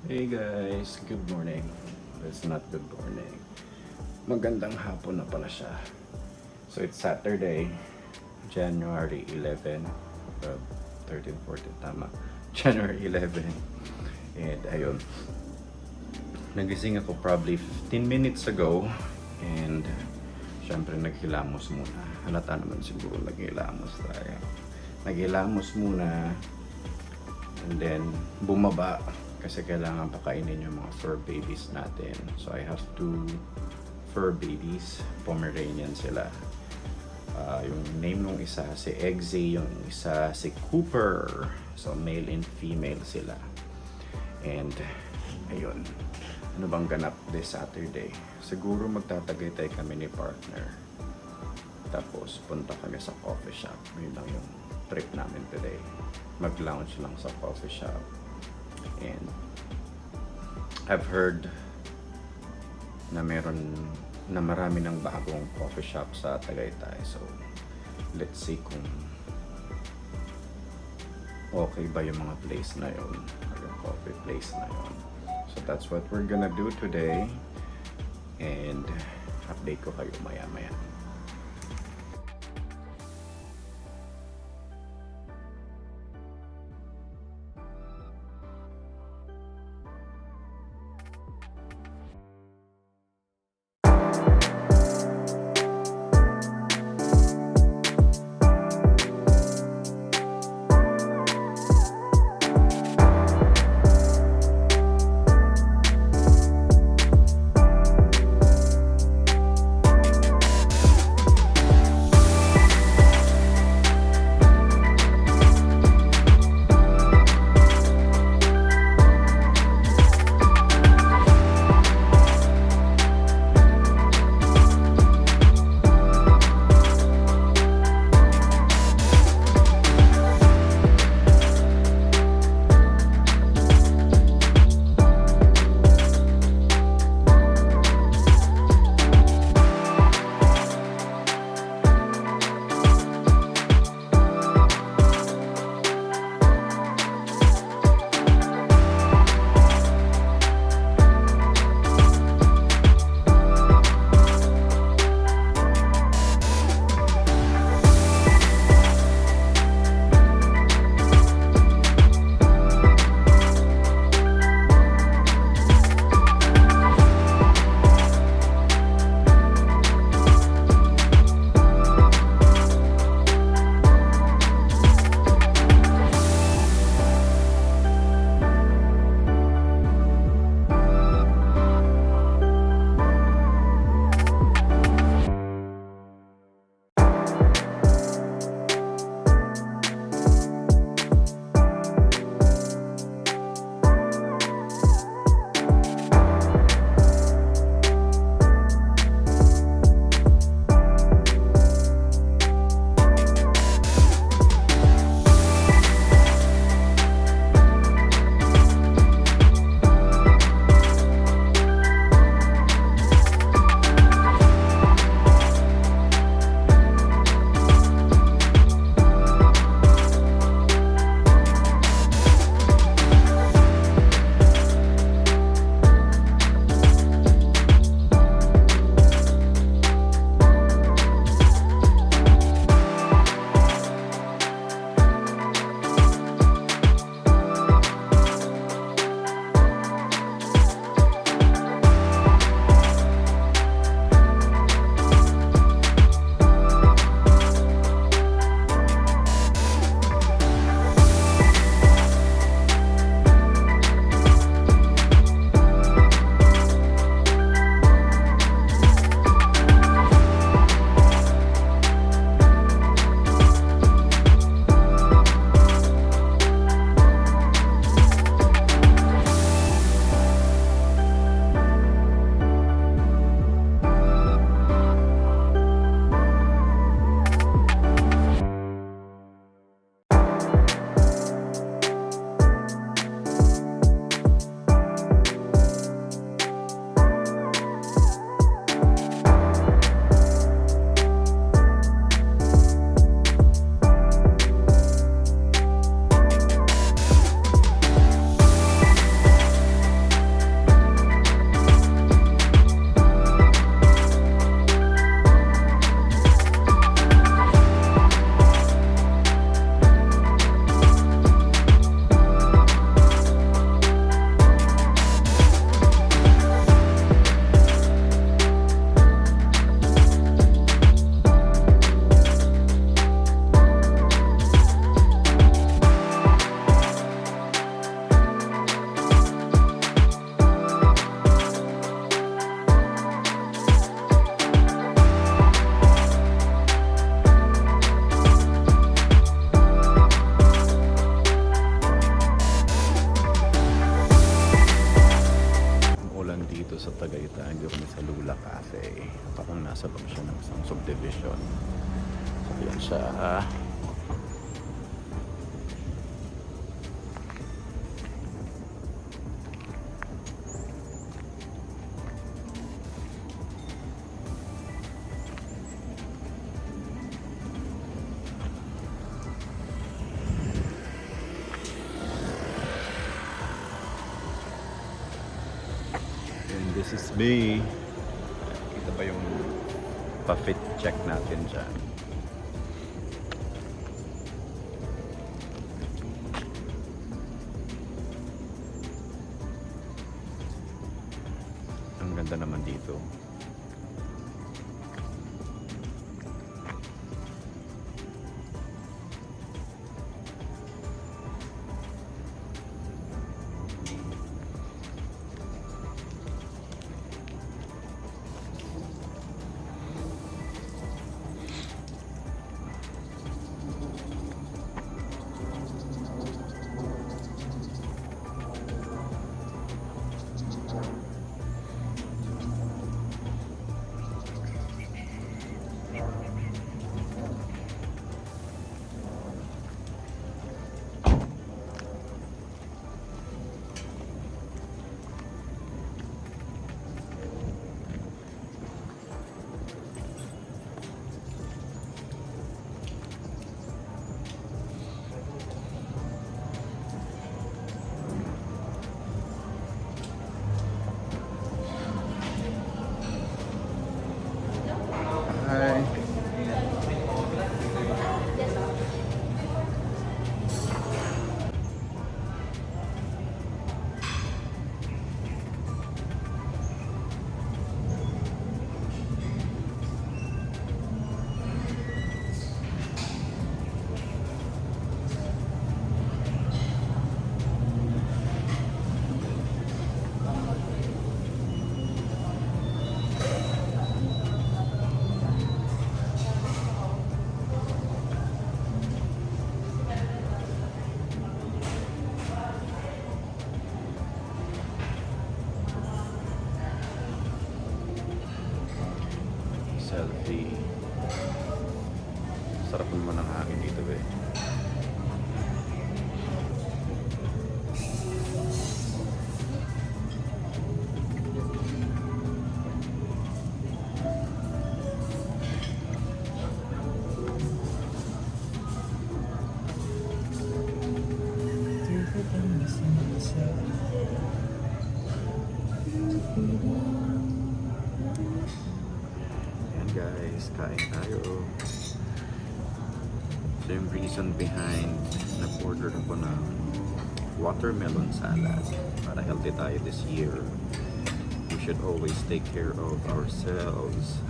Hey guys, good morning. It's not good morning. Magandang hapon na pala siya. So it's Saturday, January 11, 13, 14, tama. January 11. And ayun, nagising ako probably 15 minutes ago. And syempre naghilamos muna. Halata naman siguro naghilamos tayo. Naghilamos muna. And then bumaba kasi kailangan pakainin yung mga fur babies natin. So I have two fur babies, Pomeranian sila. Yung name ng isa si Eggsy, yung isa si Cooper. So male and female sila. And ayun, ano bang ganap this Saturday? Siguro magtatagaytay kami ni partner. Tapos punta kami sa coffee shop. Yun lang yung trip namin today. Mag-lounge lang sa coffee shop. And I've heard na marami ng bagong coffee shop sa Tagaytay. So let's see kung okay ba yung mga place na yun, yung coffee place na yun. So that's what we're gonna do today. And update ko kayo maya maya. B. Kita pa yung pa-fit check natin dyan. Ang ganda naman dito. Hi. Selfie. Sarap naman ng hangin dito eh. Ayan guys, kain tayo. So yung reason behind nag-order ako ng watermelon salad para healthy tayo this year. We should always take care of ourselves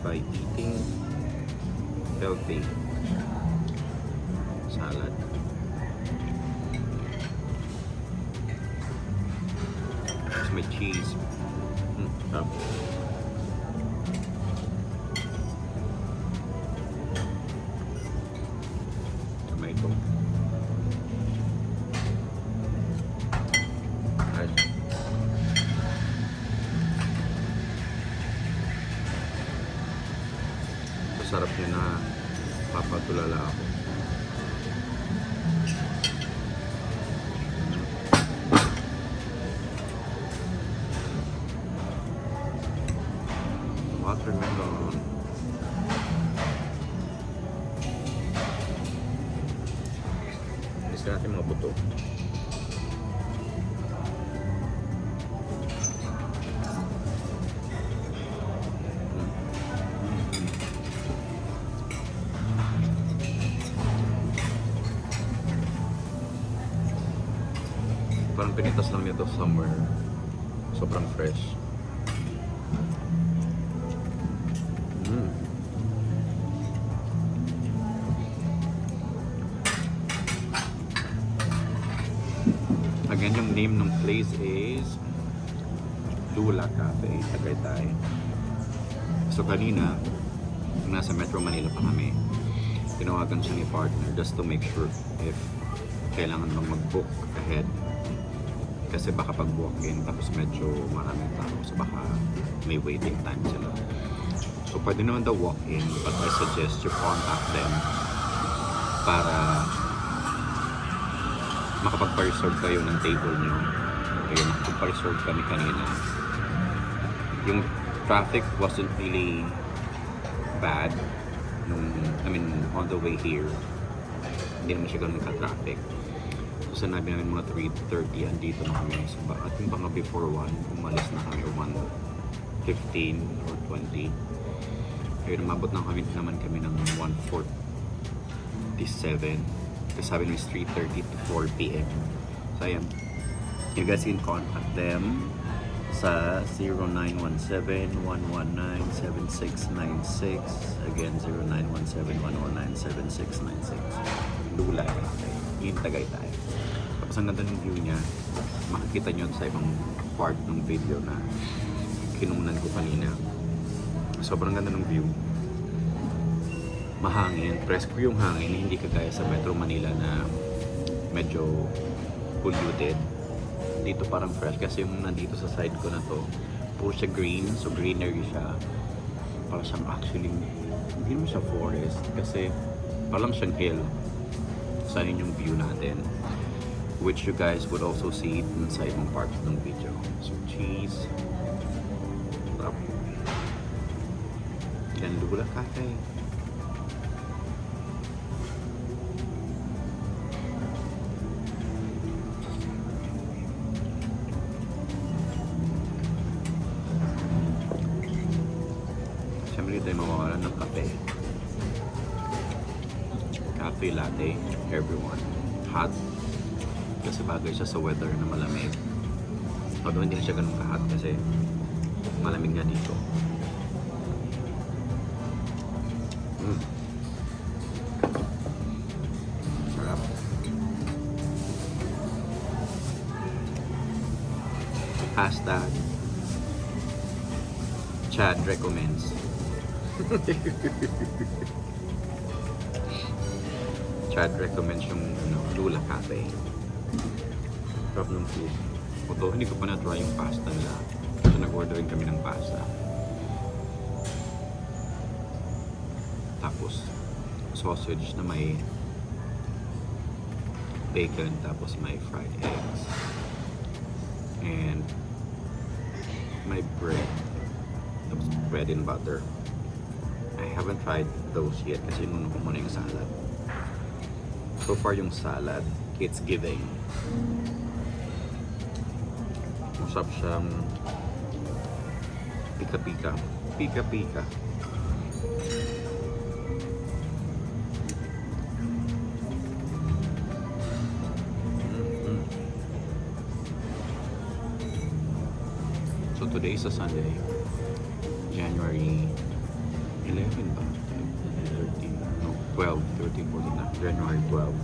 by eating healthy salad. Tapos may cheese. Tomato. Right. Sarap niya na papatulala ako. Watermelon. Iska natin mga buto. Parang pinitas lang nito somewhere. Sobrang fresh. Again, yung name ng place is Lula Cafe, Tagaytay. So kanina, nasa Metro Manila pa kami, tinawagan siya ni partner just to make sure if kailangan bang mag-book ahead. Kasi baka pag walk-in, tapos medyo maraming tao, so baka may waiting time sila. So pwede naman daw walk-in, but I suggest you contact them para makapag-reserve kayo ng table nyo. Kaya nakapag-reserve kami kanina. Yung traffic wasn't really bad on the way here. Hindi naman siya ganun ka-traffic. So sinabi namin mga 3:30 andito na kami. So at yung mga before 1, umalis na kami 1:15 or 20. Kaya umabot na naman kami ng 1:47. Kasi sabi nila is 3:30 to 4 p.m. So ayan, you guys can contact them sa 0917-119-7696. Again, 0917-119-7696. Dula Cafe. Yung Tagaytay. Tapos ang ganda ng view niya, makikita nyo sa ibang part ng video na kinunan ko kanina. Sobrang ganda ng view. Mahangin, presko yung hangin, hindi kagaya sa Metro Manila na medyo polluted. Dito parang fresh kasi yung nandito sa side ko na to, puro siya green, so greenery siya. Parang siyang actually, hindi naman siya forest kasi parang siyang hill. Sa yung view natin, which you guys would also see sa ibang parts ng video. So cheese, yan Dula Cafe. Siyempre tayo mawawalan ng kape. Cafe latte, everyone. Hot. Kasi bagay siya sa weather na malamig. Although hindi na siya ganun ka-hot kasi malamig nga dito. Sarap. Hashtag Chad recommends. Chad recommends yung Dula Cafe. Sarap ng food. Although hindi ko pa na-try yung pasta nila. So nag-orderin kami ng pasta. Tapos sausage na may bacon, tapos may fried eggs. And may bread. Tapos bread and butter. I haven't tried those yet kasi nunod ko muna yung salad. So far yung salad, it's giving. Masarap siyang pika-pika. Pika-pika. So today is a Sunday, January 11 ba? 13, no, 12, 13, 14 na. January 12,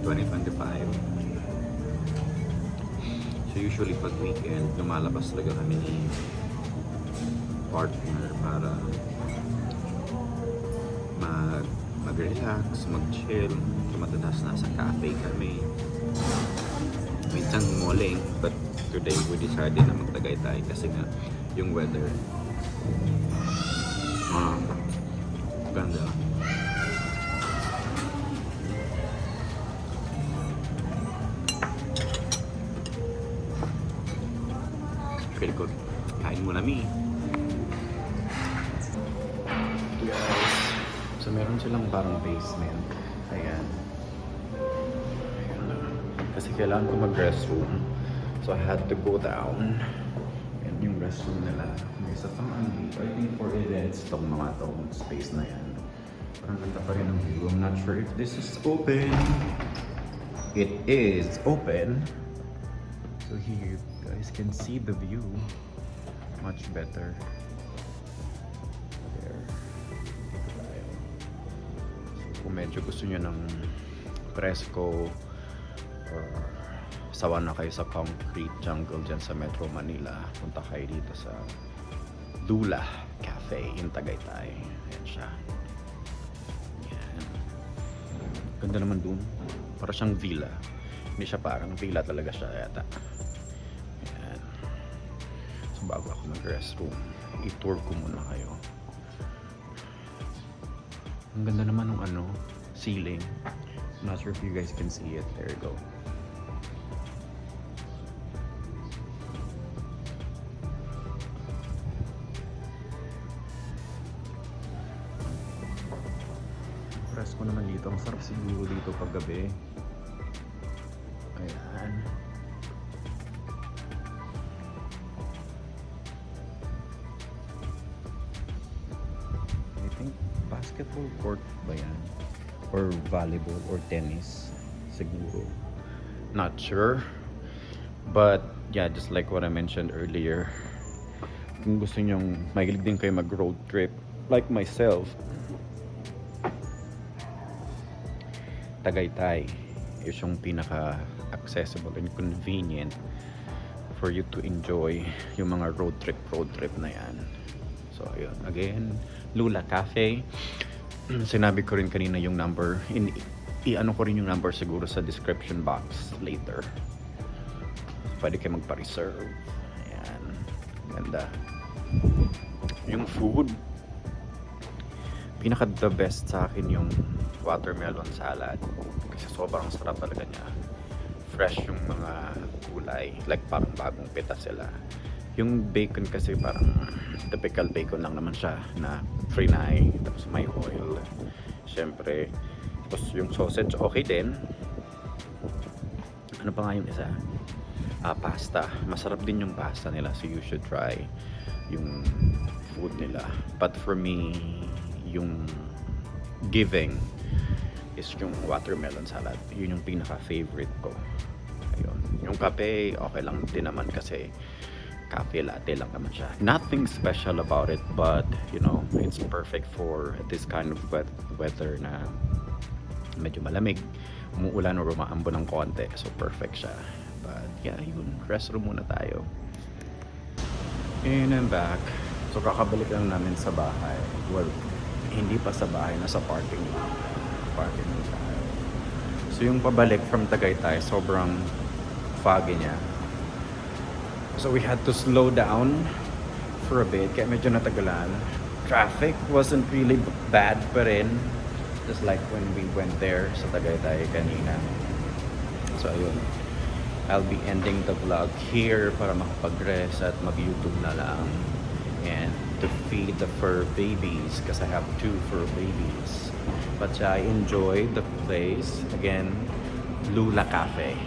2025. So usually pag weekend, lumalabas talaga kami ni partner para mag-relax, mag-chill. So madalas nasa cafe kami. Minsan malling, but today we decided na mag-Tagaytay kasi nga yung weather. Ganda. Very good. Kain muna mi. Guys, so meron silang parang basement. Ayan. Kasi kailangan ko mag-restroom. So I had to go down. Yan yung restroom nila. May isa pang dito. I think for events, itong mga itong space na yan. Parang ganda pa rin ang view. I'm not sure if this is open. It is open. So here, you guys can see the view much better. There. Dito tayo. So kung medyo gusto nyo ng presko or sawa na kayo sa concrete jungle dyan sa Metro Manila, punta kayo dito sa Dula Cafe in Tagaytay. Ayan siya. Ayan. Ganda naman dun. Para siyang villa. Hindi siya parang villa talaga siya yata. Ayan. So bago ako mag-restroom, i-tour ko muna kayo. Ang ganda naman ng ceiling. I'm not sure if you guys can see it. There you go. Presko naman dito. Ang sarap siguro dito pag gabi. Ayan. I think basketball court ba yan? Or volleyball or tennis? Siguro. Not sure. But yeah, just like what I mentioned earlier, kung gusto nyong mahilig din kayo mag road trip like myself, Tagaytay is yung pinaka accessible and convenient for you to enjoy yung mga road trip na yan. So ayun, again, Lula Cafe. Sinabi ko rin kanina yung number, i-ano ko rin yung number siguro sa description box later. Pwede kayo magpa-reserve. Ayan, ganda. Yung food, pinaka the best sa akin yung watermelon salad kasi sobrang sarap talaga niya. Fresh yung mga gulay, like parang bagong pita sila. Yung bacon kasi parang typical bacon lang naman siya na frinay, tapos may oil syempre, tapos yung sausage okay din. Ano pa nga yung isa? Pasta, masarap din yung pasta nila, so you should try yung food nila. But for me, yung giving is yung watermelon salad. Yun yung pinaka favorite ko. Ayun. Yung kape okay lang din naman kasi cafe latte lang naman siya. Nothing special about it, but you know, it's perfect for this kind of weather na medyo malamig, umuulan o rumaambo ng konti, so perfect siya. But yeah, yun, restroom muna tayo. And I'm back. So kakabalik lang namin sa bahay. Well, hindi pa sa bahay, nasa parking lang. Parking lang tayo. So yung pabalik from Tagaytay, sobrang foggy niya. So we had to slow down for a bit, kaya medyo natagalan. Traffic wasn't really bad pa rin, just like when we went there sa Tagaytay kanina. So ayun, I'll be ending the vlog here para makapag-rest at mag-YouTube na lang. And to feed the fur babies, because I have 2 fur babies. But I enjoyed the place. Again, Lula Cafe.